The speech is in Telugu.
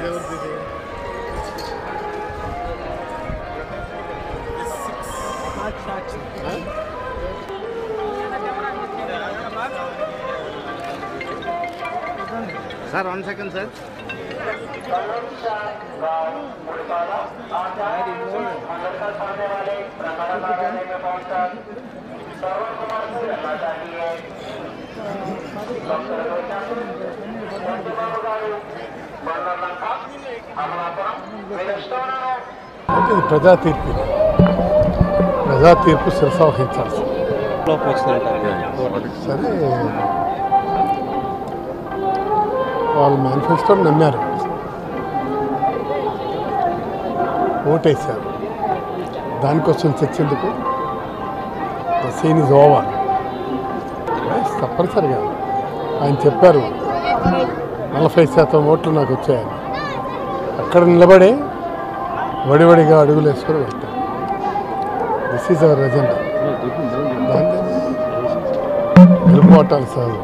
Sir, 1 second, sir. ప్రజా తీర్పు శిరసావహించాల్సి సరే వాళ్ళు మేనిఫెస్టోని నమ్మారు, ఓటేశారు. దానికోసం చర్చేందుకు ద సీన్ ఈజ్ ఓవర్. తప్పనిసరిగా ఆయన చెప్పారు 40% ఓట్లు నాకు వచ్చాయని. అక్కడ నిలబడే వడివడిగా అడుగులు వేసుకొని వెళ్తారు. This is our agenda. దాన్ని గెలుపు ఓటాలు సార్.